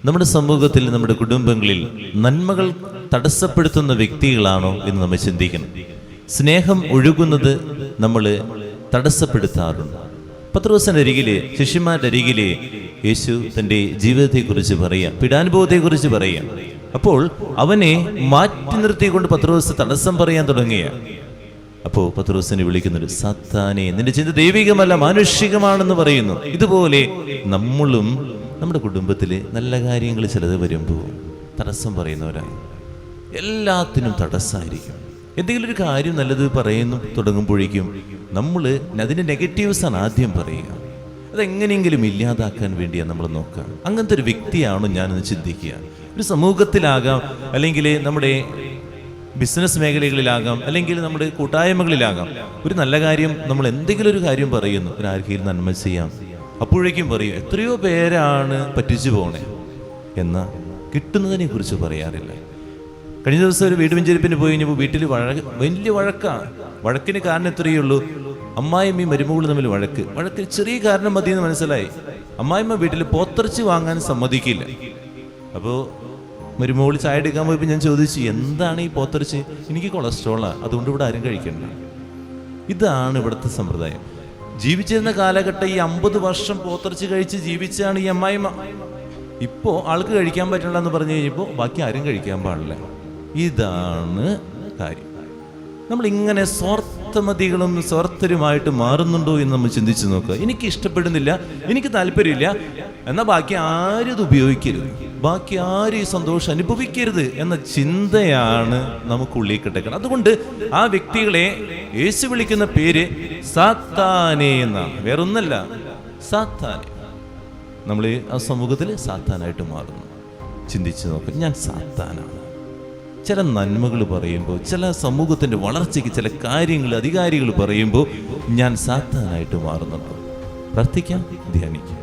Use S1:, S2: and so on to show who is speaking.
S1: നമ്മുടെ സമൂഹത്തിൽ, നമ്മുടെ കുടുംബങ്ങളിൽ നന്മകൾ തടസ്സപ്പെടുത്തുന്ന വ്യക്തികളാണോ എന്ന് നമ്മൾ ചിന്തിക്കണം. സ്നേഹം ഒഴുകുന്നത് നമ്മൾ തടസ്സപ്പെടുത്താറുണ്ട്. പത്രോസിന്റെ അരികിലെ, ശിഷ്യന്മാരുടെ അരികിലെ യേശു തൻ്റെ ജീവിതത്തെക്കുറിച്ച് പറയാം, പീഡാനുഭവത്തെക്കുറിച്ച് പറയാം. അപ്പോൾ അവനെ മാറ്റി നിർത്തിക്കൊണ്ട് പത്രോസ് തടസ്സം പറയാൻ തുടങ്ങിയ. അപ്പോൾ പത്രോസിനെ വിളിക്കുന്നൊരു സാത്താനെ, നിന്റെ ചിന്ത ദൈവികമല്ല മാനുഷികമാണെന്ന് പറയുന്നു. ഇതുപോലെ നമ്മളും നമ്മുടെ കുടുംബത്തിൽ നല്ല കാര്യങ്ങൾ ചിലത് വരുമ്പോൾ തടസ്സം പറയുന്നവരാണ്. എല്ലാത്തിനും തടസ്സമായിരിക്കും. എന്തെങ്കിലും ഒരു കാര്യം നല്ലത് പറയുന്നു തുടങ്ങുമ്പോഴേക്കും നമ്മൾ അതിൻ്റെ നെഗറ്റീവ്സാണ് ആദ്യം പറയുക. അതെങ്ങനെയെങ്കിലും ഇല്ലാതാക്കാൻ വേണ്ടിയാണ് നമ്മൾ നോക്കുക. അങ്ങനത്തെ ഒരു വ്യക്തിയാണോ ഞാനെന്ന് ചിന്തിക്കുക. ഒരു സമൂഹത്തിലാകാം, അല്ലെങ്കിൽ നമ്മുടെ ബിസിനസ് മേഖലകളിലാകാം, അല്ലെങ്കിൽ നമ്മുടെ കൂട്ടായ്മകളിലാകാം. ഒരു നല്ല കാര്യം, നമ്മൾ എന്തെങ്കിലും ഒരു കാര്യം പറയുന്നു, ഒരാർക്കെങ്കിലും നന്മ ചെയ്യാം, അപ്പോഴേക്കും പറയും എത്രയോ പേരാണ് പറ്റിച്ചു പോണേ എന്നാൽ കിട്ടുന്നതിനെ കുറിച്ച് പറയാറില്ല. കഴിഞ്ഞ ദിവസം ഒരു വീട് വെഞ്ചരിപ്പിന് പോയി കഴിഞ്ഞപ്പോൾ വീട്ടിൽ വലിയ വഴക്കാണ്. വഴക്കിന് കാരണം എത്രയേ ഉള്ളൂ, അമ്മായിമ്മയും മരുമകളും തമ്മിൽ വഴക്ക് ചെറിയ കാരണം മതിയെന്ന് മനസ്സിലായി. അമ്മായിമ്മ വീട്ടിൽ പോത്തിറച്ചി വാങ്ങാൻ സമ്മതിക്കില്ല. അപ്പോൾ മരുമോളി ചായ എടുക്കാൻ പോയപ്പോൾ ഞാൻ ചോദിച്ചു, എന്താണ് ഈ പോത്തിറച്ചി? എനിക്ക് കൊളസ്ട്രോളാണ്, അതുകൊണ്ട് ഇവിടെ ആരും കഴിക്കണ്ട. ഇതാണ് ഇവിടുത്തെ സമ്പ്രദായം. ജീവിച്ചിരുന്ന കാലഘട്ടം ഈ 50 വർഷം പോത്തിറച്ചി കഴിച്ച് ജീവിച്ചാണ് ഈ അമ്മായിമ്മ. ഇപ്പോൾ ആൾക്ക് കഴിക്കാൻ പറ്റില്ല എന്ന് പറഞ്ഞു കഴിഞ്ഞപ്പോൾ ബാക്കി ആരും കഴിക്കാൻ പാടില്ല. ഇതാണ് കാര്യം. നമ്മളിങ്ങനെ സ്വാർത്ഥമതികളും സ്വാർത്ഥരുമായിട്ട് മാറുന്നുണ്ടോ എന്ന് നമ്മൾ ചിന്തിച്ച് നോക്കുക. എനിക്ക് ഇഷ്ടപ്പെടുന്നില്ല, എനിക്ക് താല്പര്യമില്ല, എന്നാൽ ബാക്കി ആരും ഇത് ഉപയോഗിക്കരുത്, ബാക്കി ആരും ഈ സന്തോഷം അനുഭവിക്കരുത് എന്ന ചിന്തയാണ് നമുക്കുള്ളിൽ കിടക്കുന്നത്. അതുകൊണ്ട് ആ വ്യക്തികളെ യേശു വിളിക്കുന്ന പേര് സാത്താനെ എന്നാണ്, വേറൊന്നല്ല, സാത്താനെ. നമ്മൾ ആ സമൂഹത്തിൽ സാത്താനായിട്ട് മാറുന്നു. ചിന്തിച്ച് നോക്കുക, ഞാൻ സാത്താനാണ്. ചില നന്മകൾ പറയുമ്പോൾ, ചില സമൂഹത്തിൻ്റെ വളർച്ചയ്ക്ക് ചില കാര്യങ്ങൾ അധികാരികൾ പറയുമ്പോൾ ഞാൻ സാത്താനായിട്ട് മാറുന്നുണ്ടോ? പ്രാർത്ഥിക്കാം, ധ്യാനിക്കാം.